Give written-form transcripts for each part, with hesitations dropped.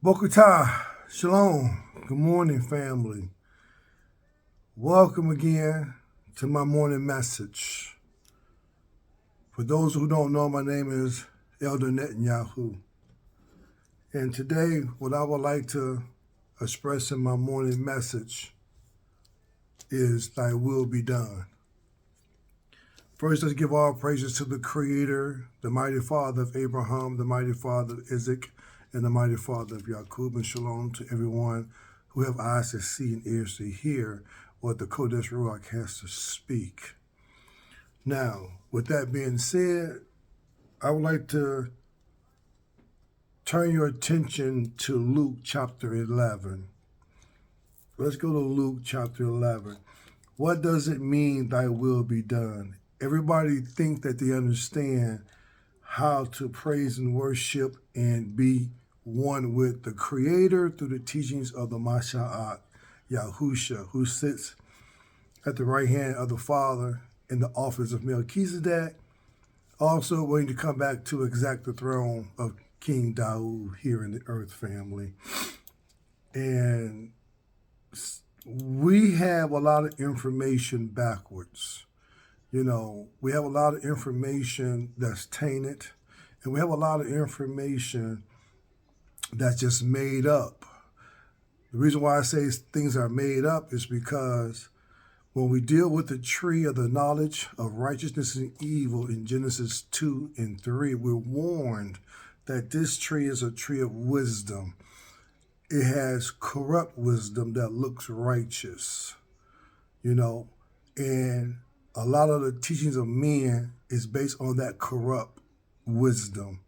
Bokatah, Shalom, good morning, family. Welcome again to my morning message. For those who don't know, my name is Elder Netanyahu. And today, what I would like to express in my morning message is thy will be done. First, let's give all praises to the Creator, the mighty Father of Abraham, the mighty Father of Isaac, and the mighty Father of Yaakov, and shalom to everyone who have eyes to see and ears to hear what the YaHUH has to speak. Now, with that being said, I would like to turn your attention to Luke chapter 11. Let's go to Luke chapter 11. What does it mean, thy will be done? Everybody think that they understand how to praise and worship and be one with the Creator through the teachings of the YaHUH, who sits at the right hand of the Father in the office of Melchizedek, also waiting to come back to exact the throne of King Daud here in the earth, family. And we have a lot of information backwards. You know, we have a lot of information that's tainted, and we have a lot of information that's just made up. The reason why I say things are made up is because when we deal with the tree of the knowledge of righteousness and evil in Genesis 2 and 3, we're warned that this tree is a tree of wisdom. It has corrupt wisdom that looks righteous, you know, and a lot of the teachings of men is based on that corrupt wisdom.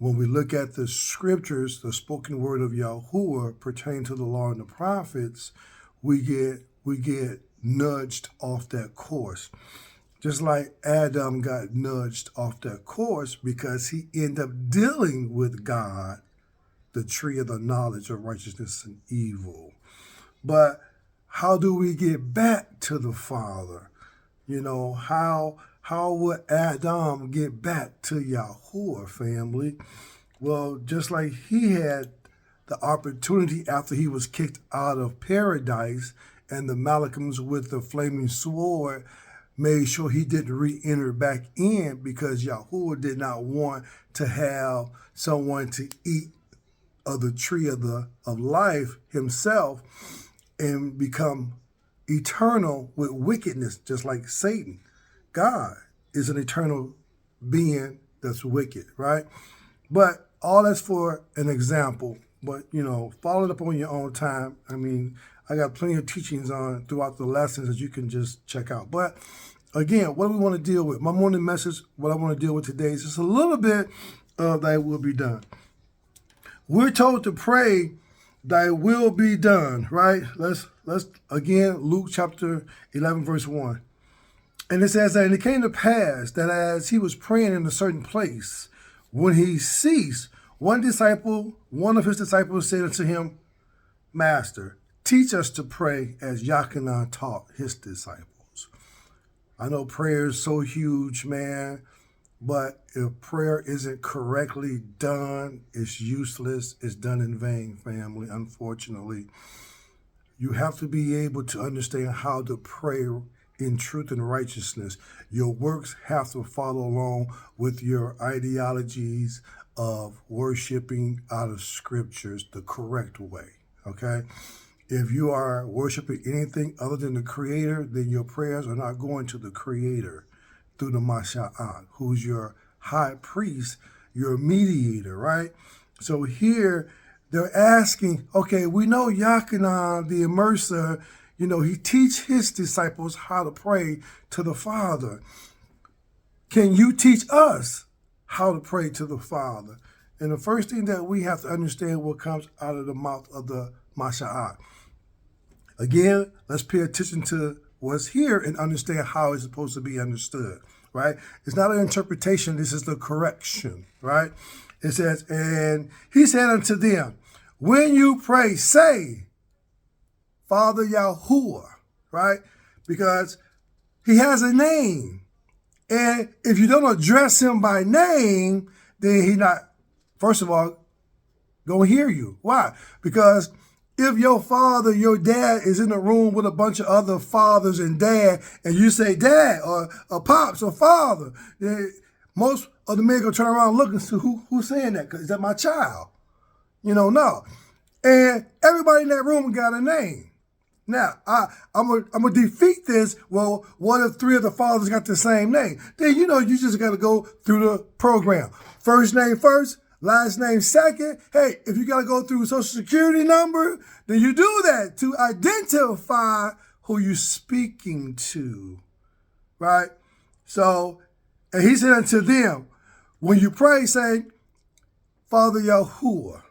When we look at the scriptures, the spoken word of YaHUah pertaining to the law and the prophets, we get nudged off that course. Just like Adam got nudged off that course because he ended up dealing with God, the tree of the knowledge of righteousness and evil. But how do we get back to the Father? You know, how would Adam get back to YaHUah, family? Well, just like he had the opportunity after he was kicked out of paradise and the Malachims with the flaming sword made sure he didn't re-enter back in because YaHUah did not want to have someone to eat of the tree of life himself and become eternal with wickedness, just like Satan. God is an eternal being that's wicked, right? But all that's for an example. But, you know, follow it up on your own time. I mean, I got plenty of teachings on throughout the lessons that you can just check out. But again, what do we want to deal with? My morning message, what I want to deal with today is just a little bit of thy will be done. We're told to pray, thy will be done, right? Let's again, Luke chapter 11, verse 1. And it says that, and it came to pass that as he was praying in a certain place, when he ceased, one of his disciples said unto him, Master, teach us to pray as YaHUah taught his disciples. I know prayer is so huge, man, but if prayer isn't correctly done, it's useless. It's done in vain, family, unfortunately. You have to be able to understand how to pray in truth and righteousness. Your works have to follow along with your ideologies of worshiping out of scriptures the correct way, okay? If you are worshiping anything other than the Creator, then your prayers are not going to the Creator through the YaHUH, who's your high priest, your mediator, right? So here, they're asking, okay, we know YaHUah, the immerser, you know, he teach his disciples how to pray to the Father. Can you teach us how to pray to the Father? And the first thing that we have to understand what comes out of the mouth of the YaHUH. Again, let's pay attention to what's here and understand how it's supposed to be understood, right? It's not an interpretation. This is the correction, right? It says, and he said unto them, when you pray, say, Father YaHUah, right? Because he has a name. And if you don't address him by name, then he not, first of all, going to hear you. Why? Because if your father, your dad is in a room with a bunch of other fathers and dad, and you say dad or pops or father, then most of the men going to turn around and look and see who's saying that. Is that my child? No. And everybody in that room got a name. Now, I'm gonna defeat this. Well, what if 3 of the fathers got the same name? Then, you just got to go through the program. First name first, last name second. Hey, if you got to go through Social Security number, then you do that to identify who you're speaking to, right? So, and he said unto them, when you pray, say, Father YaHUaH,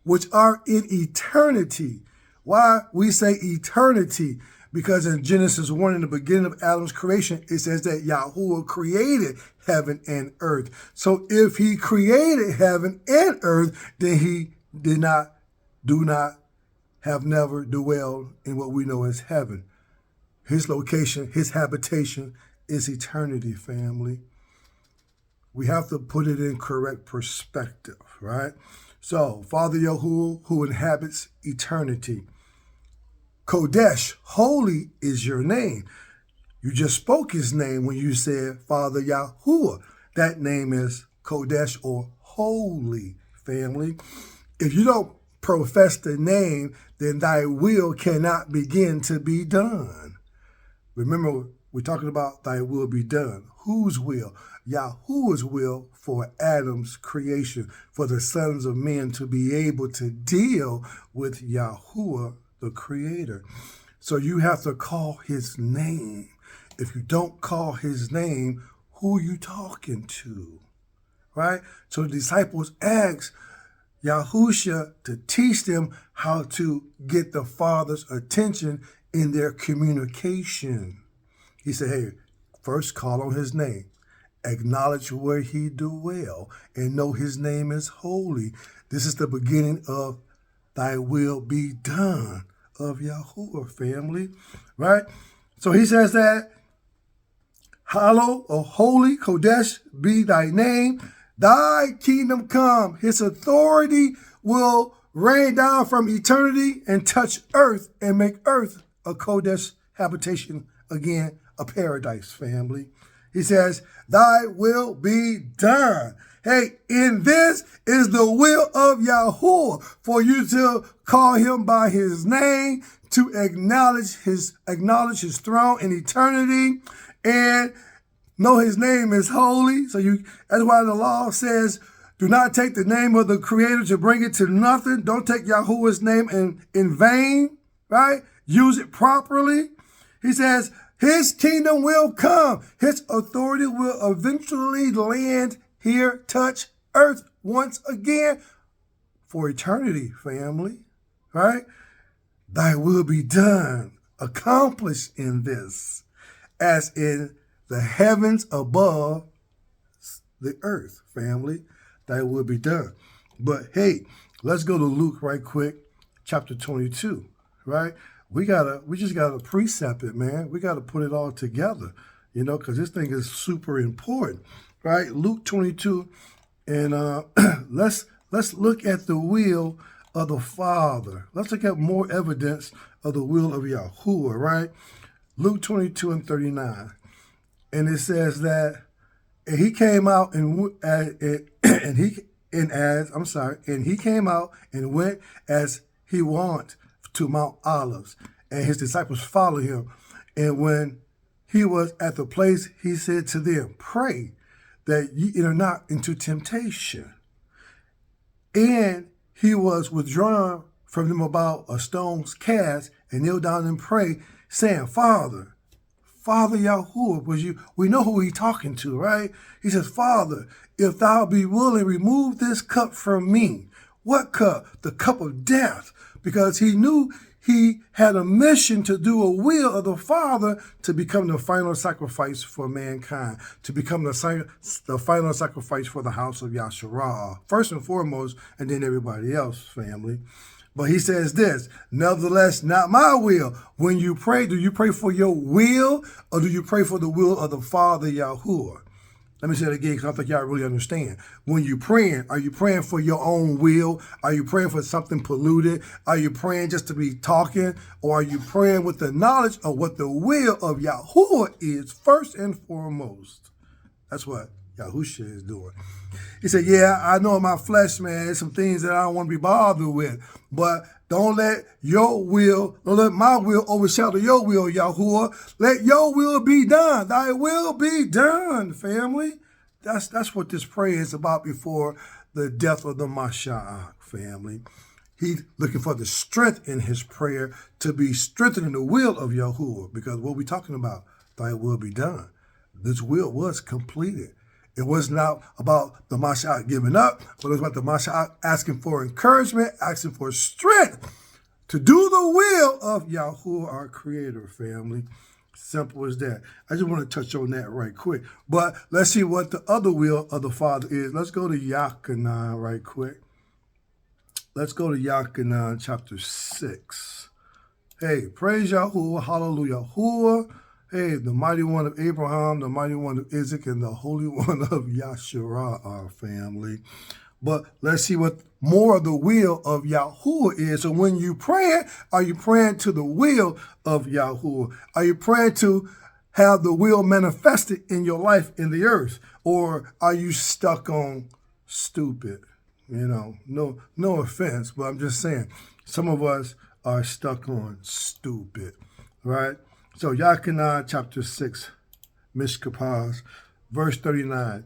which are in eternity. Why we say eternity? Because in Genesis 1, in the beginning of Adam's creation, it says that YaHUaH created heaven and earth. So if he created heaven and earth, then he have never dwelled in what we know as heaven. His location, his habitation is eternity, family. We have to put it in correct perspective, right? So, Father YaHUaH, who inhabits eternity. Kodesh, holy is your name. You just spoke his name when you said Father YaHUaH. That name is Kodesh, or holy, family. If you don't profess the name, then thy will cannot begin to be done. Remember, we're talking about thy will be done. Whose will? YaHUaH's will for Adam's creation, for the sons of men to be able to deal with YaHUaH, the creator. So you have to call his name. If you don't call his name, who are you talking to? Right? So the disciples asked YaHUshua to teach them how to get the Father's attention in their communication. He said, hey, first call on his name. Acknowledge where he dwell and know his name is holy. This is the beginning of thy will be done of YaHUaH, family, right? So he says that hallowed or holy, Kodesh, be thy name. Thy kingdom come. His authority will rain down from eternity and touch earth and make earth a Kodesh habitation again, a paradise, family. He says, thy will be done. Hey, in this is the will of YaHUaH, for you to call him by his name, to acknowledge his throne in eternity, and know his name is holy. So that's why the law says, do not take the name of the Creator to bring it to nothing. Don't take YaHUaH's name in vain, right? Use it properly. He says, his kingdom will come. His authority will eventually land here, touch earth once again for eternity, family, right? Thy will be done, accomplished in this, as in the heavens above the earth, family. Thy will be done. But hey, let's go to Luke right quick, chapter 22, right? We just gotta precept it, man. We gotta put it all together, because this thing is super important, right? Luke 22, and let's look at the will of the Father. Let's look at more evidence of the will of YaHUaH, right? Luke 22 and 39, and it says that, and he came out and he came out and went as he wont to Mount Olives, and his disciples followed him. And when he was at the place, he said to them, pray that ye enter not into temptation. And he was withdrawn from them about a stone's cast, and kneeled down and prayed, saying, Father YaHUaH, we know who he's talking to, right? He says, Father, if thou be willing, remove this cup from me. What cup? The cup of death. Because he knew he had a mission to do a will of the Father, to become the final sacrifice for mankind, to become the final sacrifice for the house of YaHUaH, first and foremost, and then everybody else, family. But he says this, nevertheless, not my will. When you pray, do you pray for your will, or do you pray for the will of the Father YaHUaH? Let me say it again because I don't think y'all really understand. When you're praying, are you praying for your own will? Are you praying for something polluted? Are you praying just to be talking? Or are you praying with the knowledge of what the will of YaHUaH is first and foremost? That's what YaHUH is doing. He said, yeah, I know in my flesh, man, there's some things that I don't want to be bothered with, but don't let my will overshadow your will, YaHUaH. Let your will be done. Thy will be done, family. That's what this prayer is about before the death of the Mashiach, family. He's looking for the strength in his prayer to be strengthened in the will of YaHUaH, because what we're talking about, thy will be done. This will was completed. It was not about the Mashiach giving up, but it was about the Mashiach asking for encouragement, asking for strength to do the will of YaHUaH, our creator, family. Simple as that. I just want to touch on that right quick. But let's see what the other will of the Father is. Let's go to Yachanan right quick. Let's go to Yachanan chapter 6. Hey, praise YaHUaH, HalaluYAH. Hey, the mighty one of Abraham, the mighty one of Isaac, and the holy one of Yahshua, our family. But let's see what more of the will of YaHUaH is. So when you pray, are you praying to the will of YaHUaH? Are you praying to have the will manifested in your life in the earth? Or are you stuck on stupid? You know, no offense, but I'm just saying, some of us are stuck on stupid, right? So Yachanan chapter 6, Mishkapaz, verse 39.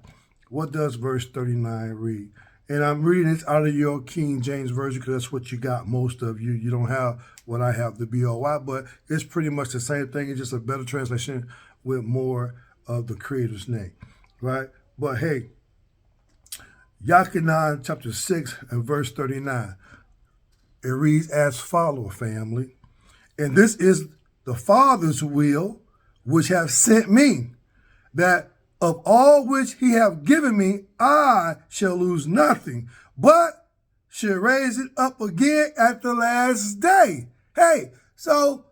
What does verse 39 read? And I'm reading this out of your King James Version because that's what you got, most of you. You don't have what I have, the BOY, but it's pretty much the same thing. It's just a better translation with more of the Creator's name, right? But hey, Yachanan chapter 6 and verse 39. It reads as follows, family. And this is the Father's will, which have sent me, that of all which he have given me, I shall lose nothing, but shall raise it up again at the last day. Hey, so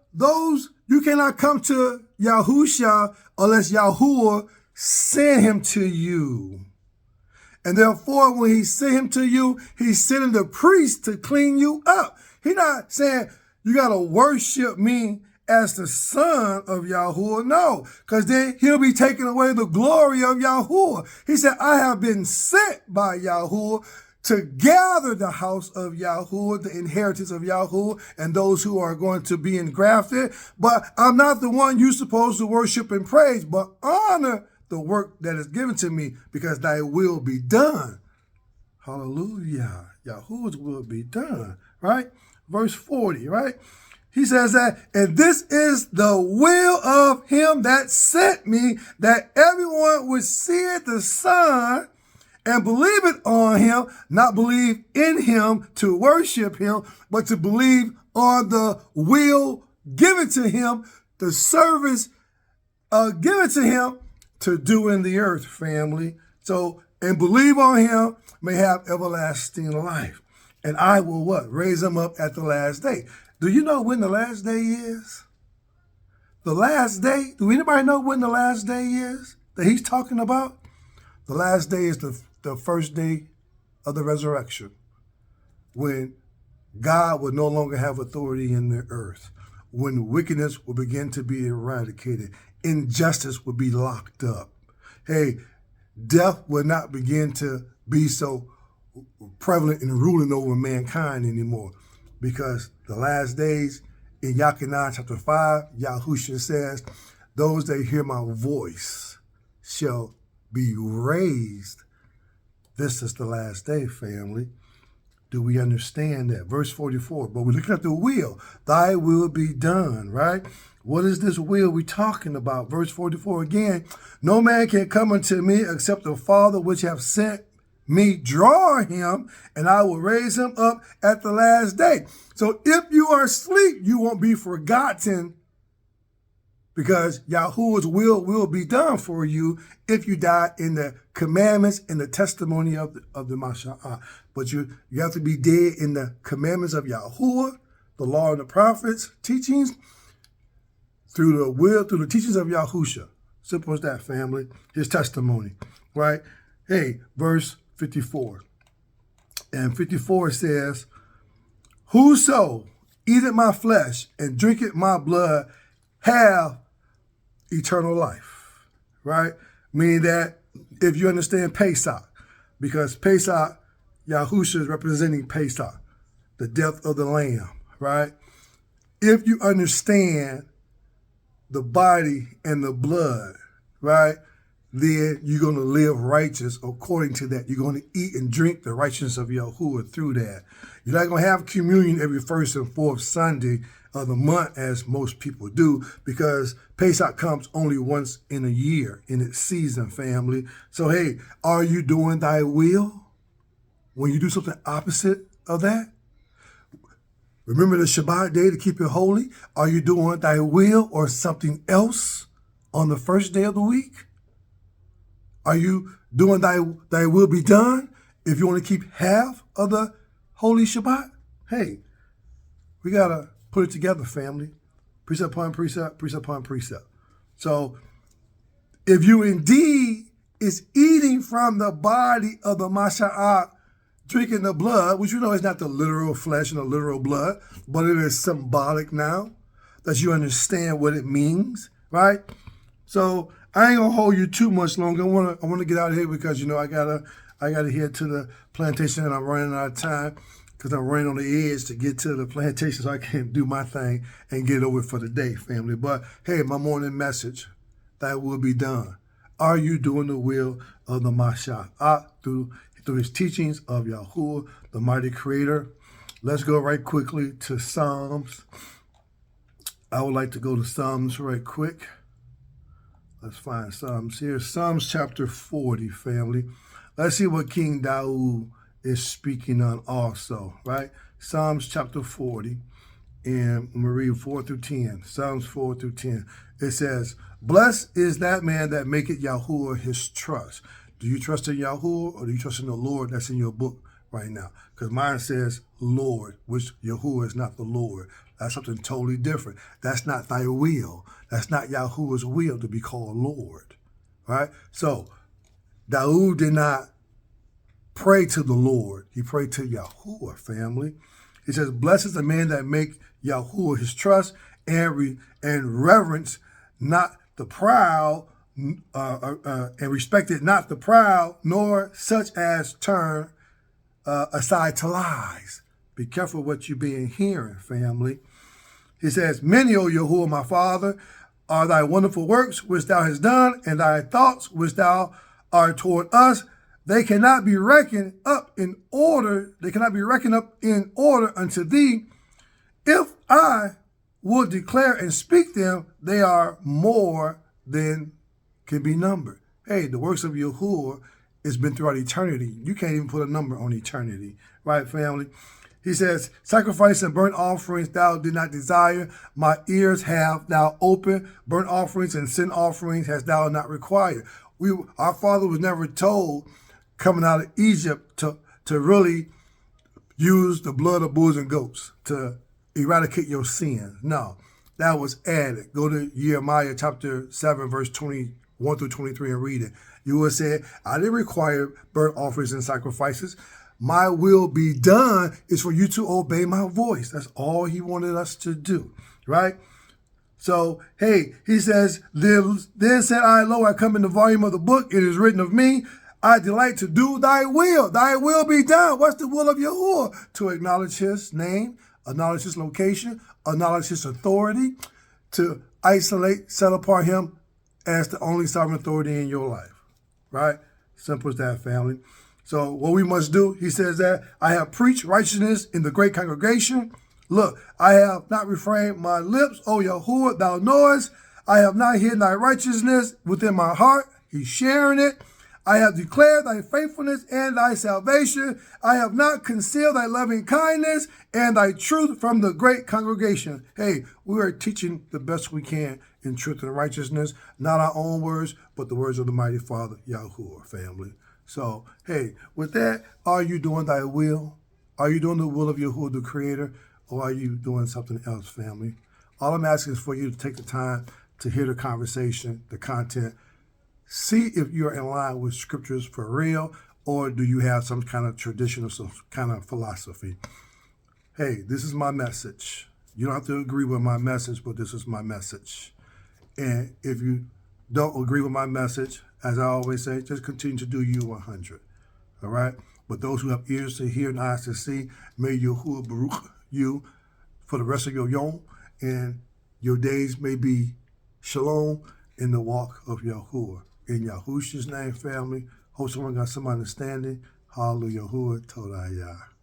you cannot come to Yahusha unless YaHUaH send him to you. And therefore, when he sent him to you, he's sending the priest to clean you up. He's not saying you got to worship me as the son of YaHUaH. No, because then he'll be taking away the glory of YaHUaH. He said, I have been sent by YaHUaH to gather the house of YaHUaH, the inheritance of YaHUaH, and those who are going to be engrafted. But I'm not the one you're supposed to worship and praise, but honor the work that is given to me, because thy will be done. Hallelujah. YaHUaH's will be done, right? Verse 40, right? He says that, and this is the will of him that sent me, that everyone would see the Son and believe it on him, not believe in him to worship him, but to believe on the will given to him, the service given to him to do in the earth, family. So, and believe on him may have everlasting life. And I will what? Raise him up at the last day. Do you know when the last day is? The last day, do anybody know when the last day is that he's talking about? The last day is the first day of the resurrection, when God will no longer have authority in the earth, when wickedness will begin to be eradicated, injustice will be locked up. Hey, death will not begin to be so prevalent and ruling over mankind anymore, because the last days in Yachanan chapter 5, YaHUaH says, those that hear my voice shall be raised. This is the last day, family. Do we understand that? Verse 44, but we're looking at the will. Thy will be done, right? What is this will we talking about? Verse 44 again, no man can come unto me except the Father which have sent me draw him, and I will raise him up at the last day. So if you are asleep, you won't be forgotten, because YaHUaH's will be done for you if you die in the commandments and the testimony of the Mashiach. But you have to be dead in the commandments of YaHUaH, the law and the prophets, teachings, through the teachings of YaHUaH. Simple as that, family. His testimony, right? Hey, verse 54. And 54 says, whoso eateth my flesh and drinketh my blood have eternal life, right? Meaning that if you understand Pesach, because Pesach, YaHUH is representing Pesach, the death of the Lamb, right? If you understand the body and the blood, right, then you're going to live righteous according to that. You're going to eat and drink the righteousness of YaHUH through that. You're not going to have communion every first and fourth Sunday of the month as most people do, because Pesach comes only once in a year in its season, family. So, hey, are you doing thy will when you do something opposite of that? Remember the Shabbat day to keep it holy? Are you doing thy will or something else on the first day of the week? Are you doing thy will be done if you want to keep half of the holy Shabbat? Hey, we got to put it together, family. Precept upon precept, precept upon precept. So if you indeed is eating from the body of the Masha'ah, drinking the blood, which you know is not the literal flesh and the literal blood, but it is symbolic now that you understand what it means, right? So I ain't gonna hold you too much longer. I wanna get out of here because you know I gotta head to the plantation and I'm running out of time because I'm running on the edge to get to the plantation so I can do my thing and get over for the day, family. But hey, my morning message, that will be done. Are you doing the will of the Masha'ah through his teachings of YaHUH, the mighty creator? Let's go right quickly to Psalms. I would like to go to Psalms right quick. Let's find Psalms here. Psalms chapter 40, family. Let's see what King Daud is speaking on also, right? Psalms chapter 40, and I'm going to read 4 through 10. Psalms 4 through 10. It says, blessed is that man that maketh YaHUH his trust. Do you trust in YaHUH or do you trust in the Lord that's in your book right now? Because mine says Lord, which YaHUH is not the Lord. That's something totally different. That's not thy will. That's not YaHUH's will to be called Lord, right? So Daud did not pray to the Lord. He prayed to YaHUH, family. He says, blessed is the man that make YaHUH his trust and reverence not the proud, and respected not the proud, nor such as turn aside to lies. Be careful what you're being hearing, family. He says, many, O YaHUH, my Father, are thy wonderful works which thou hast done, and thy thoughts which thou art toward us. They cannot be reckoned up in order. They cannot be reckoned up in order unto thee. If I would declare and speak them, they are more than can be numbered. Hey, the works of YaHUH has been throughout eternity. You can't even put a number on eternity, right, family? He says, sacrifice and burnt offerings thou did not desire. My ears have thou opened. Burnt offerings and sin offerings hast thou not required. Our father was never told coming out of Egypt to really use the blood of bulls and goats to eradicate your sins. No, that was added. Go to Jeremiah chapter 7, verse 21 through 23 and read it. You will say, I didn't require burnt offerings and sacrifices. My will be done is for you to obey my voice. That's all he wanted us to do, right? So, hey, he says, then said I, lo, I come in the volume of the book. It is written of me. I delight to do thy will. Thy will be done. What's the will of YaHUH? To acknowledge his name, acknowledge his location, acknowledge his authority, to isolate, set apart him as the only sovereign authority in your life, right? Simple as that, family. So what we must do, he says that, I have preached righteousness in the great congregation. Look, I have not refrained my lips, O YaHUH, thou knowest. I have not hidden thy righteousness within my heart. He's sharing it. I have declared thy faithfulness and thy salvation. I have not concealed thy loving kindness and thy truth from the great congregation. Hey, we are teaching the best we can in truth and righteousness, not our own words, but the words of the mighty Father, YaHUH, family. So, hey, with that, are you doing thy will? Are you doing the will of YaHUH, the creator? Or are you doing something else, family? All I'm asking is for you to take the time to hear the conversation, the content, See if you're in line with scriptures for real, or do you have some kind of tradition or some kind of philosophy? Hey, this is my message. You don't have to agree with my message, but this is my message. And if you don't agree with my message, as I always say, just continue to do you 100. All right? But those who have ears to hear and eyes to see, may YaHUaH Baruch you for the rest of your yom, and your days may be shalom in the walk of YaHUaH. In YaHush's name, family, hope someone got some understanding. HalaluYAH TodahYAH.